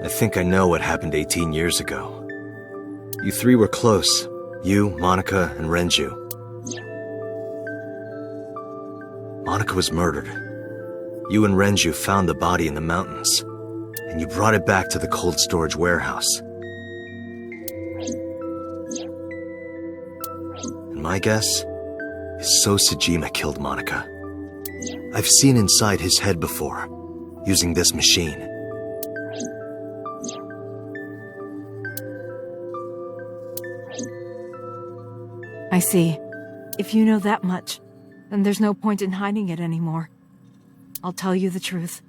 I think I know what happened 18 years ago. You three were close. You, Monica, and Renju. Monica was murdered. You and Renju found the body in the mountains, and you brought it back to the cold storage warehouse. And my guess is So Sejima killed Monica. I've seen inside his head before, using this machine. I see. If you know that much, then there's no point in hiding it anymore. I'll tell you the truth.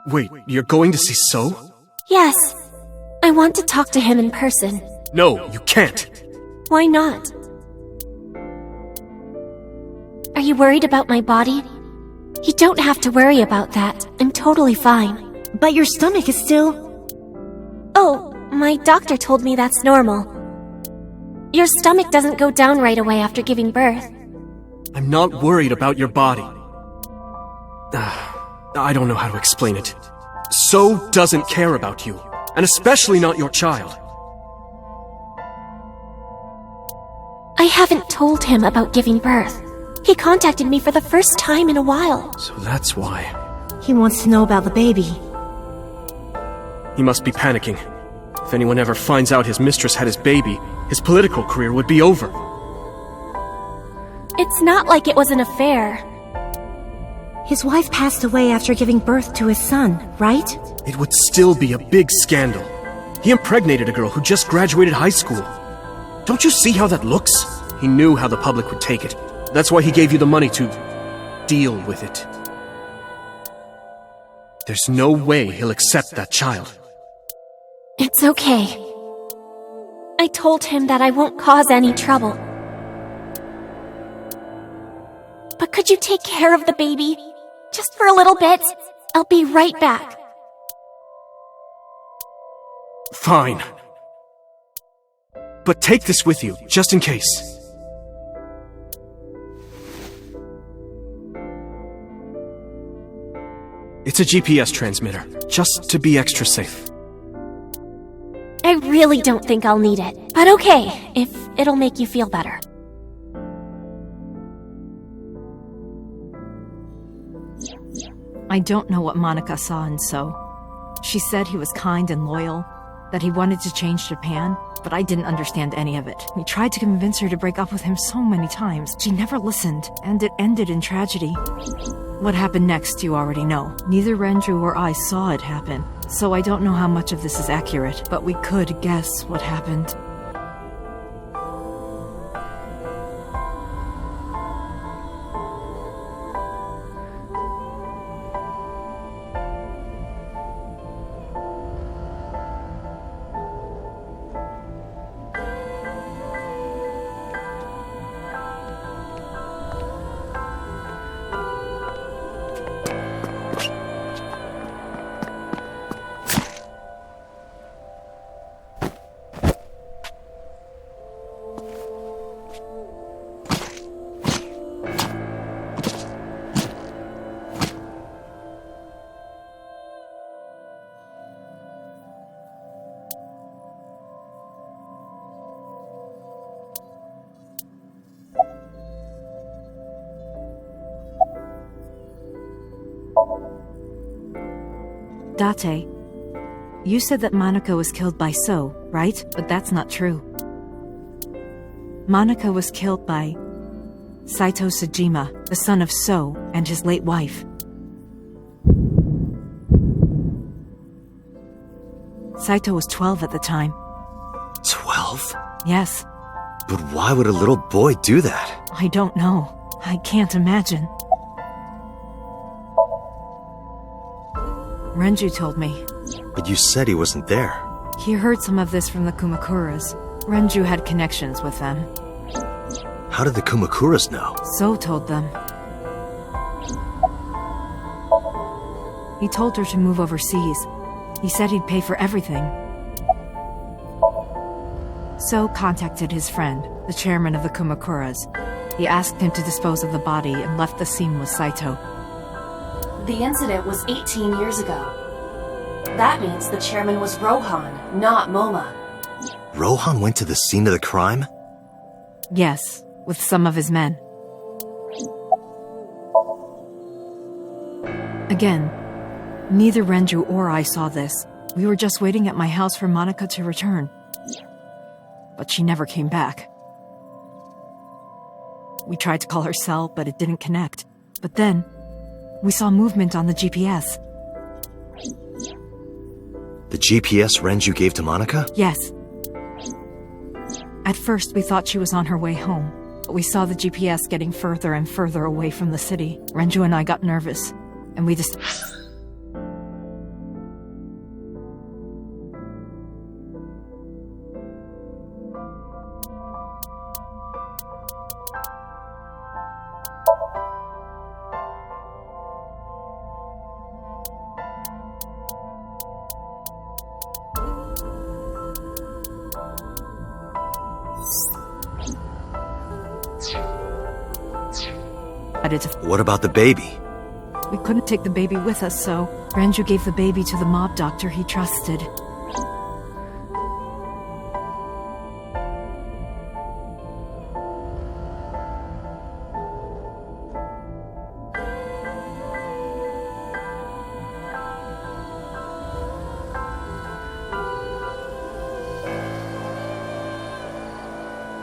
Wait, you're going to see So? Yes. I want to talk to him in person. No, you can't. Why not? Are you worried about my body? You don't have to worry about that. I'm totally fine. But your stomach is still... Oh, my doctor told me that's normal. Your stomach doesn't go down right away after giving birth. I'm not worried about your body. I don't know how to explain it. So doesn't care about you, and especially not your child. I haven't told him about giving birth. He contacted me for the first time in a while. So that's why. He wants to know about the baby. He must be panicking. If anyone ever finds out his mistress had his baby, his political career would be over. It's not like it was an affair. His wife passed away after giving birth to his son, right? It would still be a big scandal. He impregnated a girl who just graduated high school. Don't you see how that looks? He knew how the public would take it. That's why he gave you the money to deal with it. There's no way he'll accept that child. It's okay. I told him that I won't cause any trouble. But could you take care of the baby? Just for a little bit. I'll be right back. Fine. But take this with you, just in case. It's a GPS transmitter, just to be extra safe. I really don't think I'll need it. But okay, if it'll make you feel better. I don't know what Monica saw in So. She said he was kind and loyal, that he wanted to change Japan, but I didn't understand any of it. We tried to convince her to break up with him so many times. She never listened, and it ended in tragedy. What happened next, you already know. Neither Renju or I saw it happen, so I don't know how much of this is accurate, but we could guess what happened. Date, you said that Monica was killed by So, right? But that's not true. Monica was killed by Saito Sejima, the son of So and his late wife. Saito was 12 at the time. 12? Yes. But why would a little boy do that? I don't know. I can't imagine. Renju told me But you said he wasn't there. He heard some of this from the Kumakuras. Renju had connections with them. How did the Kumakuras know? So told them. He told her to move overseas. He said he'd pay for everything. So contacted his friend, the chairman of the Kumakuras. He asked him to dispose of the body and left the scene with Saito. The incident was 18 years ago. That means the chairman was Rohan, not Moma. Rohan went to the scene of the crime? Yes, with some of his men. Again, neither Renju or I saw this. We were just waiting at my house for Monica to return. But she never came back. We tried to call her cell, but it didn't connect. But then, we saw movement on the GPS. The GPS Renju gave to Monica? Yes. At first, we thought she was on her way home, but we saw the GPS getting further and further away from the city. Renju and I got nervous, and we just... What about the baby? We couldn't take the baby with us, so Renju gave the baby to the mob doctor he trusted.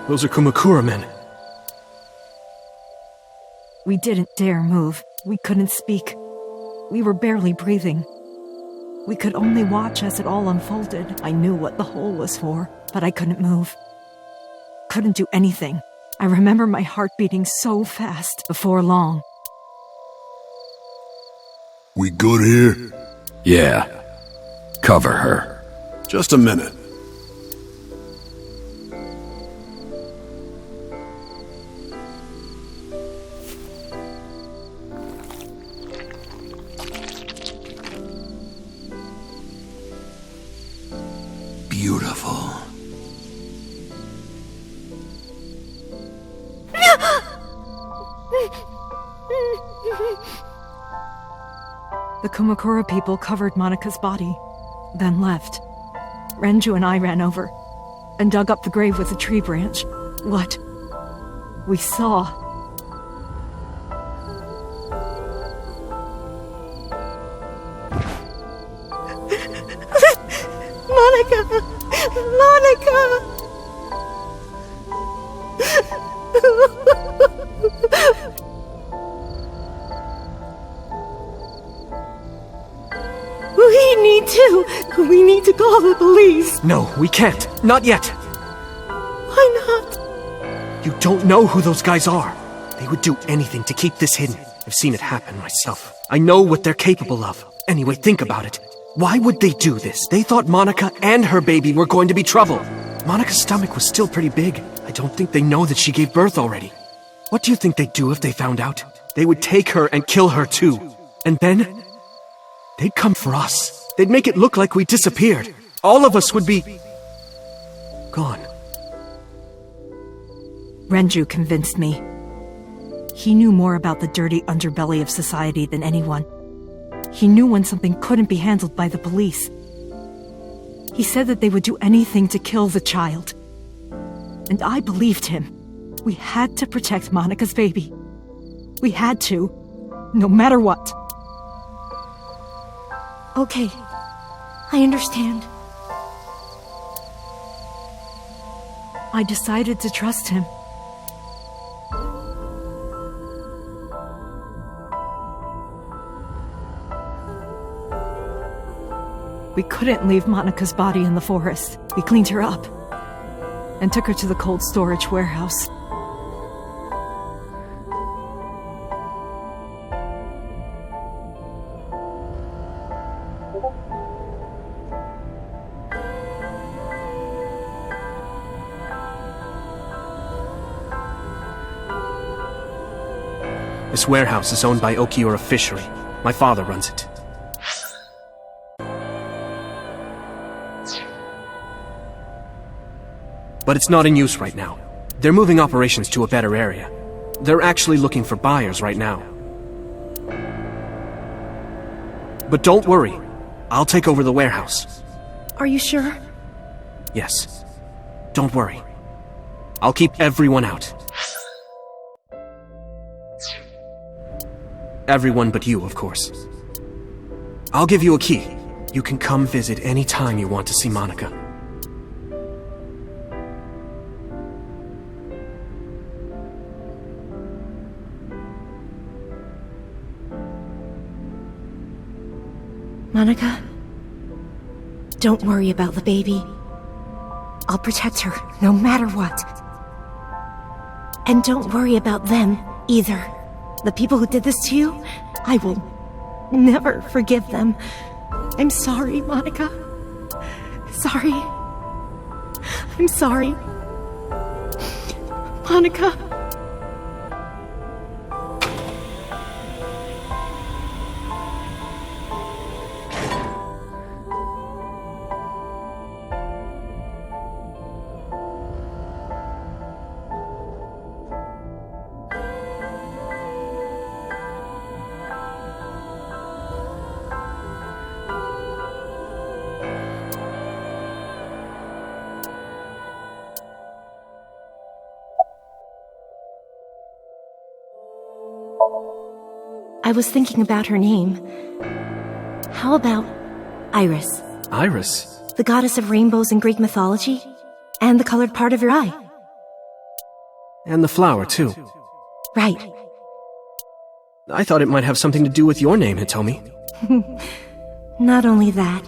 Those are Kumakura men. We didn't dare move. We couldn't speak. We were barely breathing. We could only watch as it all unfolded. I knew what the hole was for, but I couldn't move. Couldn't do anything. I remember my heart beating so fast. Before long. We good here? Yeah. Cover her. Just a minute. Beautiful. The Kumakura people covered Monika's body, then left. Renju and I ran over and dug up the grave with a tree branch. What we saw. Monica! Monica! We need to call the police. No, we can't. Not yet. Why not? You don't know who those guys are. They would do anything to keep this hidden. I've seen it happen myself. I know what they're capable of. Anyway, think about it. Why would they do this? They thought Monica and her baby were going to be trouble. Monica's stomach was still pretty big. I don't think they know that she gave birth already. What do you think they'd do if they found out? They would take her and kill her too. And then, they'd come for us. They'd make it look like we disappeared. All of us would be... gone. Renju convinced me. He knew more about the dirty underbelly of society than anyone. He knew when something couldn't be handled by the police. He said that they would do anything to kill the child. And I believed him. We had to protect Monica's baby. We had to, no matter what. Okay, I understand. I decided to trust him. We couldn't leave Monica's body in the forest. We cleaned her up and took her to the cold storage warehouse. This warehouse is owned by Okiura Fishery. My father runs it. But it's not in use right now. They're moving operations to a better area. They're actually looking for buyers right now. But don't worry. I'll take over the warehouse. Are you sure? Yes. Don't worry. I'll keep everyone out. Everyone but you, of course. I'll give you a key. You can come visit any time you want to see Monica. Monica, don't worry about the baby. I'll protect her, no matter what. And don't worry about them, either. The people who did this to you, I will never forgive them. I'm sorry, Monica. Sorry. I'm sorry. Monica. I was thinking about her name. How about Iris? Iris? The goddess of rainbows in Greek mythology? And the colored part of your eye. And the flower, too. Right. I thought it might have something to do with your name, Hitomi. Not only that,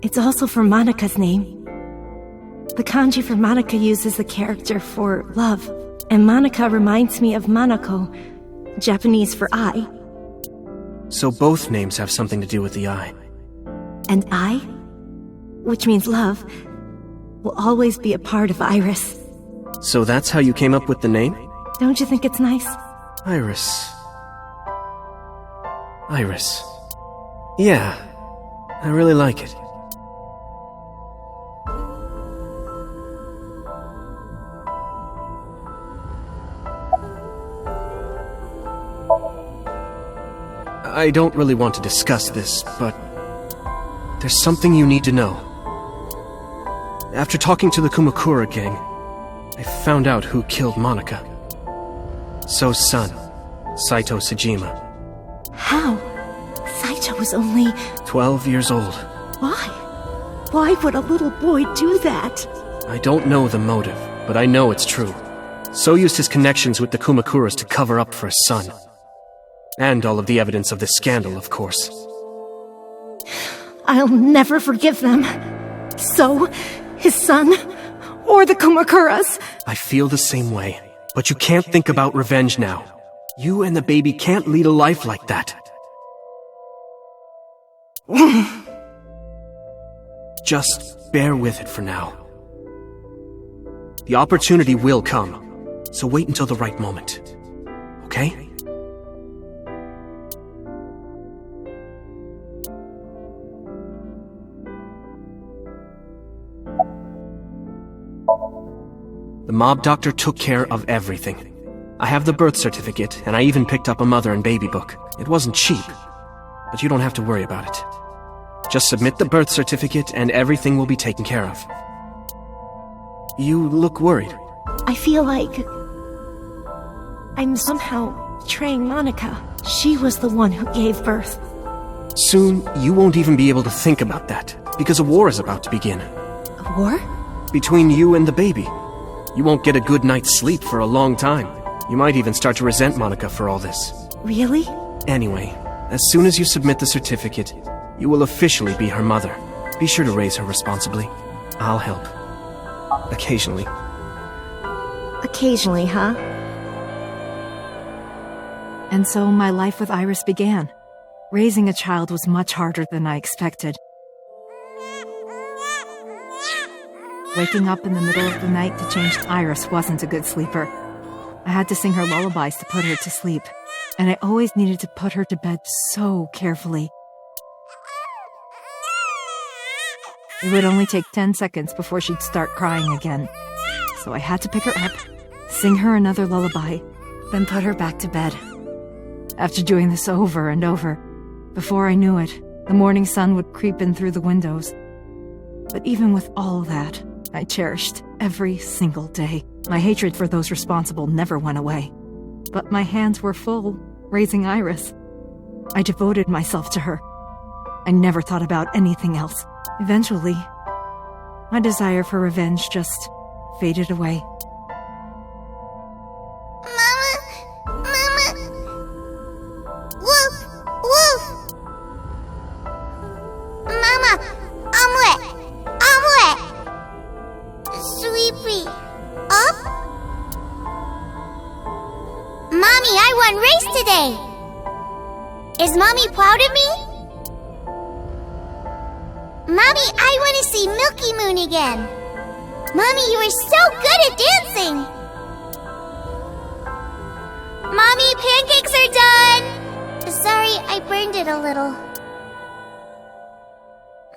it's also for Monika's name. The kanji for Monica uses the character for love, and Monica reminds me of Manako, Japanese for eye. So both names have something to do with the eye. And I, which means love, will always be a part of Iris. So that's how you came up with the name? Don't you think it's nice? Iris. Iris. Yeah, I really like it. I don't really want to discuss this, but there's something you need to know. After talking to the Kumakura gang, I found out who killed Monica. So's son, Saito Sejima. How? Saito was only 12 years old. Why? Why would a little boy do that? I don't know the motive, but I know it's true. So used his connections with the Kumakuras to cover up for his son. And all of the evidence of this scandal, of course. I'll never forgive them. So, his son, or the Kumakuras. I feel the same way, but you can't think about revenge now. You and the baby can't lead a life like that. Just bear with it for now. The opportunity will come, so wait until the right moment. Okay? The mob doctor took care of everything. I have the birth certificate, and I even picked up a mother and baby book. It wasn't cheap, but you don't have to worry about it. Just submit the birth certificate, and everything will be taken care of. You look worried. I feel like I'm somehow betraying Monica. She was the one who gave birth. Soon, you won't even be able to think about that, because a war is about to begin. A war? Between you and the baby. You won't get a good night's sleep for a long time. You might even start to resent Monica for all this. Really? Anyway, as soon as you submit the certificate, you will officially be her mother. Be sure to raise her responsibly. I'll help. Occasionally. Occasionally, huh? And so my life with Iris began. Raising a child was much harder than I expected. Waking up in the middle of the night to change Iris wasn't a good sleeper. I had to sing her lullabies to put her to sleep. and I always needed to put her to bed so carefully. It would only take 10 seconds before she'd start crying again. So I had to pick her up, sing her another lullaby, then put her back to bed. After doing this over and over, before I knew it, the morning sun would creep in through the windows. But even with all that, I cherished every single day. My hatred for those responsible never went away. But my hands were full, raising Iris. I devoted myself to her. I never thought about anything else. Eventually, my desire for revenge just faded away. Mama! Woof! Woof! Mama! Omelette! Sweepy! Up? Mommy, I won race today! Is Mommy proud of me? Mommy, I want to see Milky Moon again! Mommy, you are so good at dancing! Mommy, pancakes are done! Sorry, I burned it a little.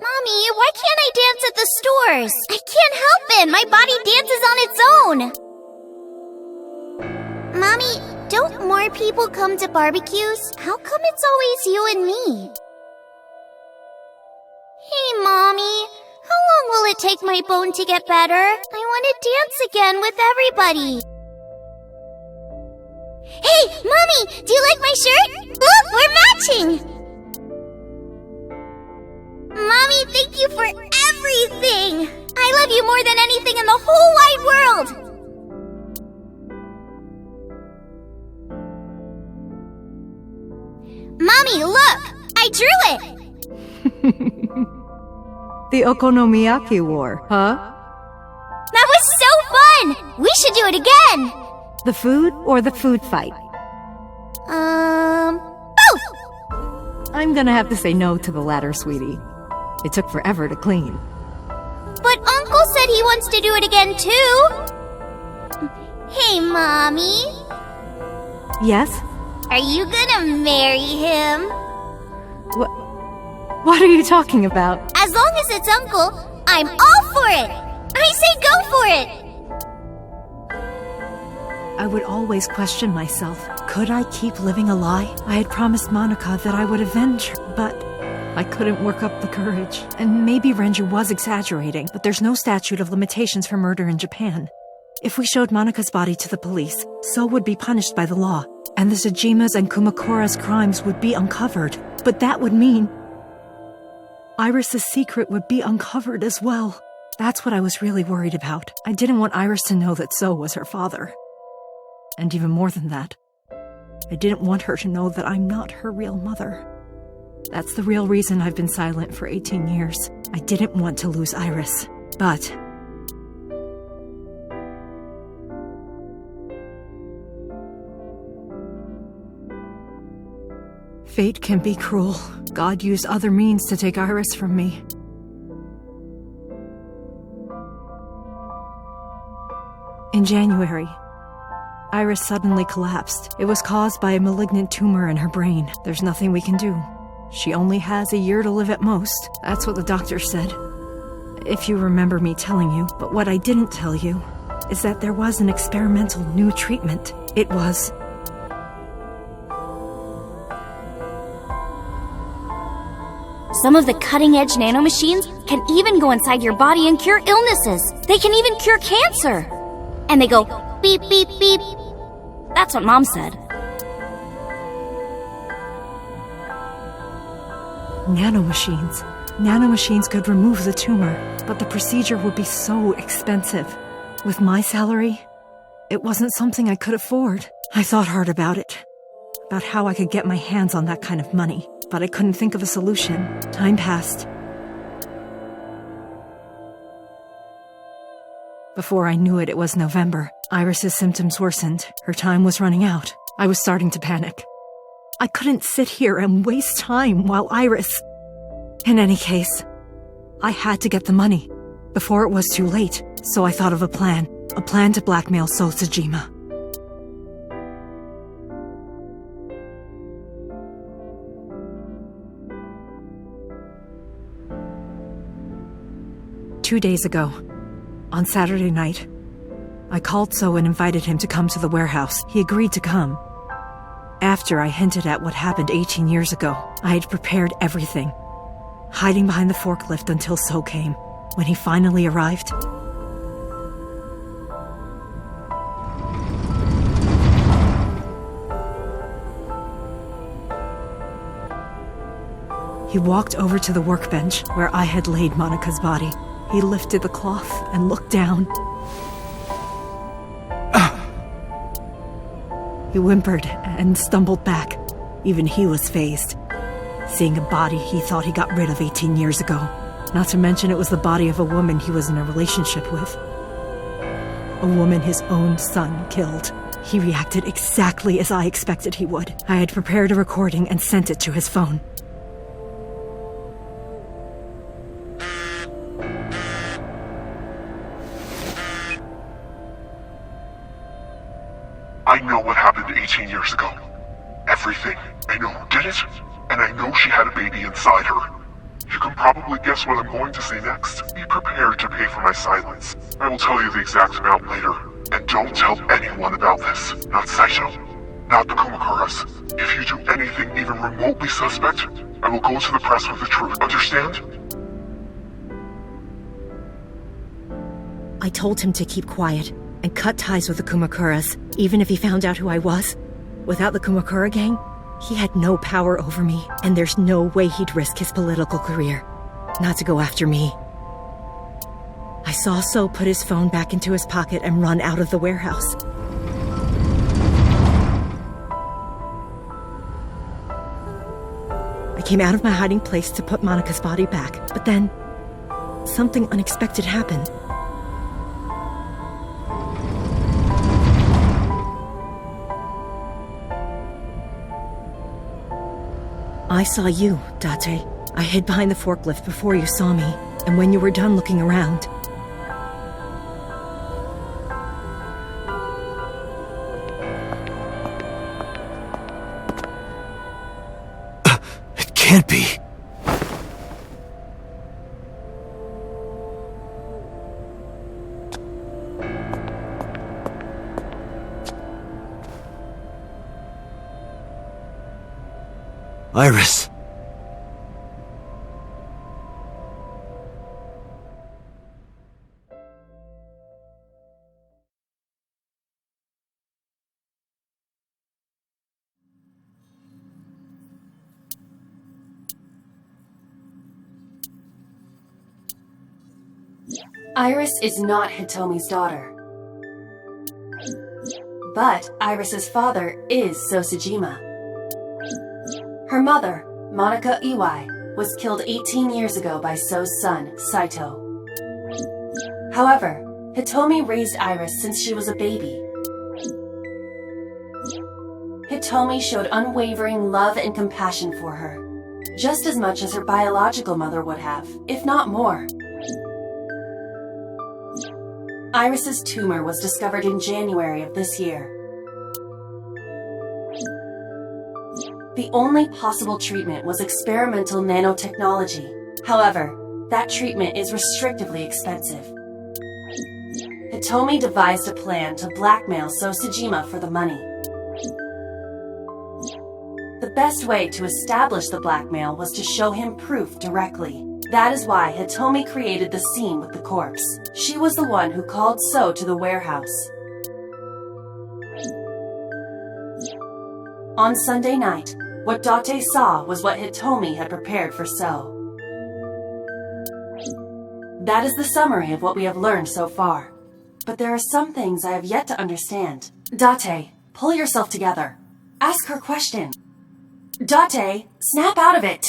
Mommy, why can't I dance at the stores? I can't help it! My body dances on its own! Mommy, don't more people come to barbecues? How come it's always you and me? Hey, Mommy. How long will it take my bone to get better? I want to dance again with everybody. Hey, Mommy! Do you like my shirt? Look, we're matching! Mommy, thank you for everything! I love you more than anything in the whole wide world! Mommy, look! I drew it! The Okonomiyaki War, huh? That was so fun! We should do it again! The food or the food fight? Both! I'm gonna have to say no to the latter, sweetie. It took forever to clean. But Uncle said he wants to do it again too! Hey, Mommy. Yes? Are you gonna marry him? What are you talking about? As long as it's Uncle, I'm all for it! I say go for it! I would always question myself. Could I keep living a lie? I had promised Monica that I would avenge her, but I couldn't work up the courage. And maybe Renju was exaggerating, but there's no statute of limitations for murder in Japan. If we showed Monica's body to the police, so would be punished by the law, and the Tsujima's and Kumakura's crimes would be uncovered. But that would mean Iris's secret would be uncovered as well. That's what I was really worried about. I didn't want Iris to know that So was her father. And even more than that, I didn't want her to know that I'm not her real mother. That's the real reason I've been silent for 18 years. I didn't want to lose Iris. But fate can be cruel. God used other means to take Iris from me. In January, Iris suddenly collapsed. It was caused by a malignant tumor in her brain. There's nothing we can do. She only has a year to live at most. That's what the doctor said. If you remember me telling you. But what I didn't tell you is that there was an experimental new treatment. It was Some of the cutting-edge nanomachines can even go inside your body and cure illnesses. They can even cure cancer. And they go beep, beep, beep. That's what Mom said. nanomachines. Nanomachines could remove the tumor, but the procedure would be so expensive. With my salary, it wasn't something I could afford. I thought hard about it, about how I could get my hands on that kind of money, but I couldn't think of a solution. Time passed. Before I knew it, it was November. Iris's symptoms worsened. Her time was running out. I was starting to panic. I couldn't sit here and waste time while Iris... In any case, I had to get the money before it was too late, so I thought of a plan to blackmail So Tsujima. 2 days ago, on Saturday night. I called So and invited him to come to the warehouse. He agreed to come. After I hinted at what happened 18 years ago, I had prepared everything, hiding behind the forklift until So came. When he finally arrived, he walked over to the workbench where I had laid Monica's body. He lifted the cloth and looked down. He whimpered and stumbled back. Even he was fazed, seeing a body he thought he got rid of 18 years ago. Not to mention it was the body of a woman he was in a relationship with. A woman his own son killed. He reacted exactly as I expected he would. I had prepared a recording and sent it to his phone. I know what happened 18 years ago. Everything. I know who did it, and I know she had a baby inside her. You can probably guess what I'm going to say next. Be prepared to pay for my silence. I will tell you the exact amount later. And don't tell anyone about this. Not Saito, not the Kumakuras. If you do anything even remotely suspect, I will go to the press with the truth. Understand? I told him to keep quiet and cut ties with the Kumakuras, even if he found out who I was. Without the Kumakura gang, he had no power over me, and there's no way he'd risk his political career not to go after me. I saw So put his phone back into his pocket and run out of the warehouse. I came out of my hiding place to put Monica's body back, but then something unexpected happened. I saw you, Date. I hid behind the forklift before you saw me, and when you were done looking around, It can't be. Iris. Iris is not Hitomi's daughter. But Iris's father is Sosajima. Her mother, Monica Iwai, was killed 18 years ago by So's son, Saito. However, Hitomi raised Iris since she was a baby. Hitomi showed unwavering love and compassion for her, just as much as her biological mother would have, if not more. Iris's tumor was discovered in January of this year. The only possible treatment was experimental nanotechnology. However, that treatment is restrictively expensive. Hitomi devised a plan to blackmail Sosajima for the money. The best way to establish the blackmail was to show him proof directly. That is why Hitomi created the scene with the corpse. She was the one who called So to the warehouse. On Sunday night, what Date saw was what Hitomi had prepared for So. That is the summary of what we have learned so far. But there are some things I have yet to understand. Date, pull yourself together. Ask her question. Date, snap out of it!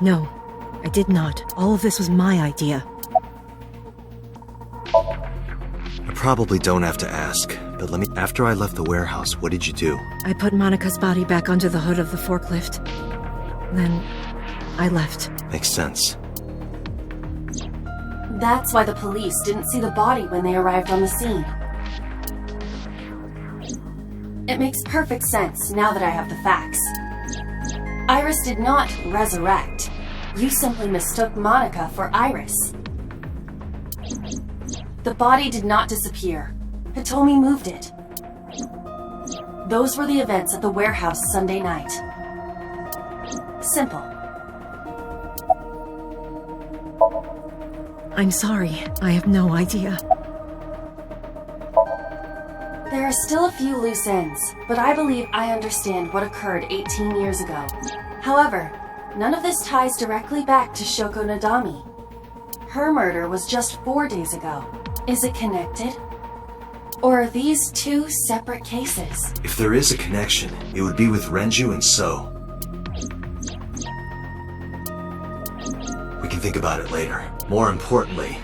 No, I did not. All of this was my idea. I probably don't have to ask, but after I left the warehouse, what did you do? I put Monica's body back onto the hood of the forklift. Then, I left. Makes sense. That's why the police didn't see the body when they arrived on the scene. It makes perfect sense now that I have the facts. Iris did not resurrect. You simply mistook Monica for Iris. The body did not disappear. Hitomi moved it. Those were the events at the warehouse Sunday night. Simple. I'm sorry. I have no idea. There are still a few loose ends, but I believe I understand what occurred 18 years ago. However, none of this ties directly back to Shoko Nadami. Her murder was just 4 days ago. Is it connected? Or are these two separate cases? If there is a connection, it would be with Renju and So. We can think about it later. More importantly,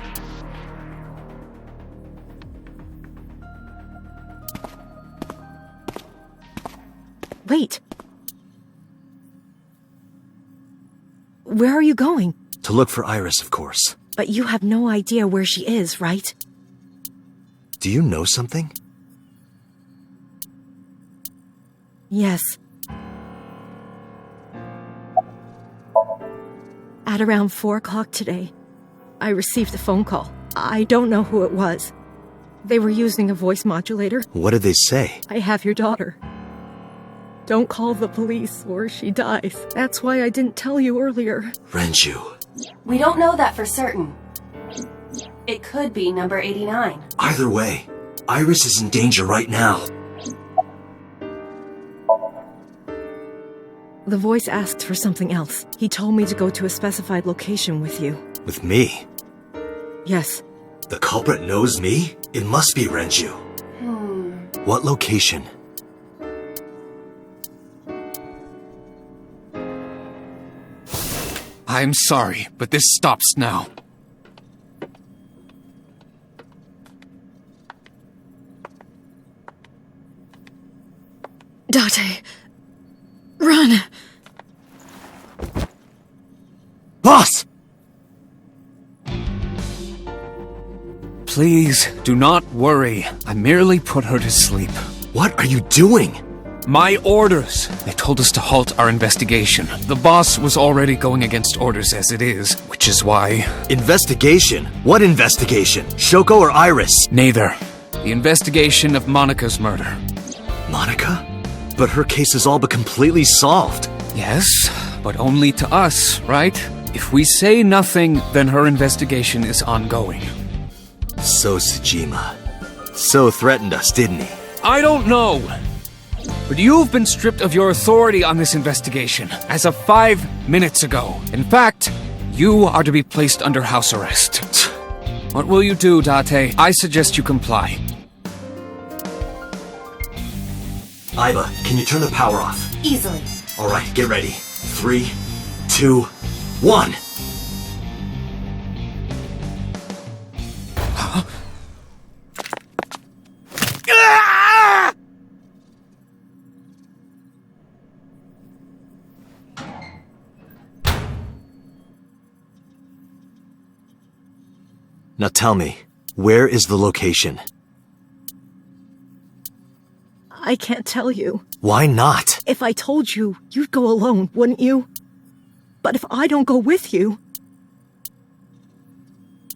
Wait. Where are you going? to look for Iris, of course. But you have no idea where she is, right? Do you know something? Yes. At around 4 o'clock today, I received a phone call. I don't know who it was. They were using a voice modulator. What did they say? I have your daughter. Don't call the police or she dies. That's why I didn't tell you earlier. Renju. We don't know that for certain. It could be number 89. Either way, Iris is in danger right now. The voice asked for something else. He told me to go to a specified location with you. With me? Yes. The culprit knows me? It must be Renju. What location? I'm sorry, but this stops now. Date, run! Boss! Please, do not worry. I merely put her to sleep. What are you doing? My orders! They told us to halt our investigation. The boss was already going against orders as it is, which is why... Investigation? What investigation? Shoko or Iris? Neither. The investigation of Monica's murder. Monica? But her case is all but completely solved. Yes, but only to us, right? If we say nothing, then her investigation is ongoing. So Tsujima. So threatened us, didn't he? I don't know. But you've been stripped of your authority on this investigation as of 5 minutes ago. In fact, you are to be placed under house arrest. What will you do, Date? I suggest you comply. Aiba, can you turn the power off? Easily. Alright, get ready. 3, 2, 1! Now tell me, where is the location? I can't tell you. Why not? If I told you, you'd go alone, wouldn't you? But if I don't go with you...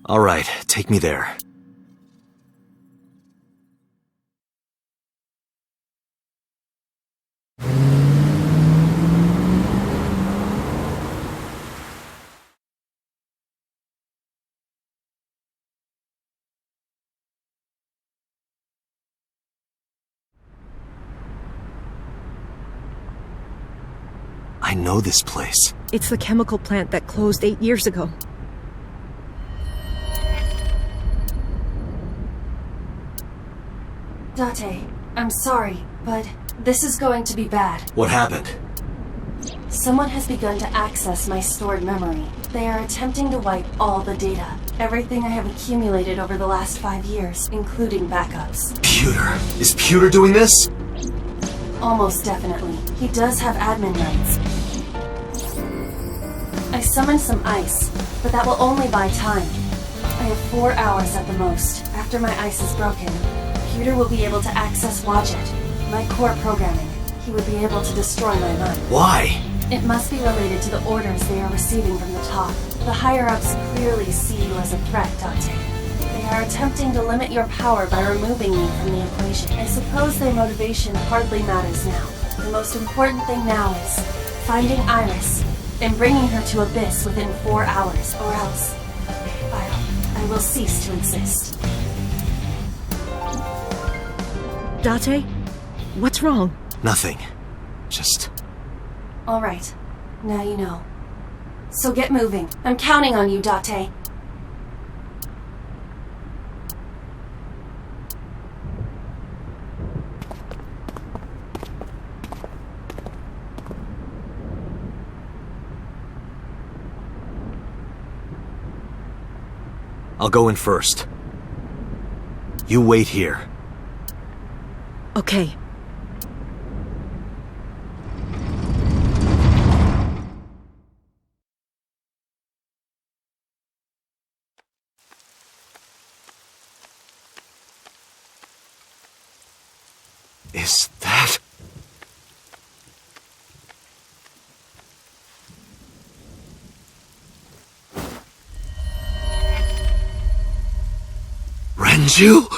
Alright, take me there. I know this place. It's the chemical plant that closed 8 years ago. Date, I'm sorry, but this is going to be bad. What happened? Someone has begun to access my stored memory. They are attempting to wipe all the data. Everything I have accumulated over the last 5 years, including backups. Pewter. Is Pewter doing this? Almost definitely. He does have admin rights. I summoned some ice, but that will only buy time. I have 4 hours at the most. After my ice is broken, Pewter will be able to access Wadjet, my core programming. He would be able to destroy my mind. Why? It must be related to the orders they are receiving from the top. The higher-ups clearly see you as a threat, Dante. They are attempting to limit your power by removing me from the equation. I suppose their motivation hardly matters now. The most important thing now is finding Iris and bringing her to Abyss within 4 hours, or else I will cease to exist. Date? What's wrong? Nothing. Just... All right. Now you know. So get moving. I'm counting on you, Date. I'll go in first. You wait here. Okay. Is that... Renju?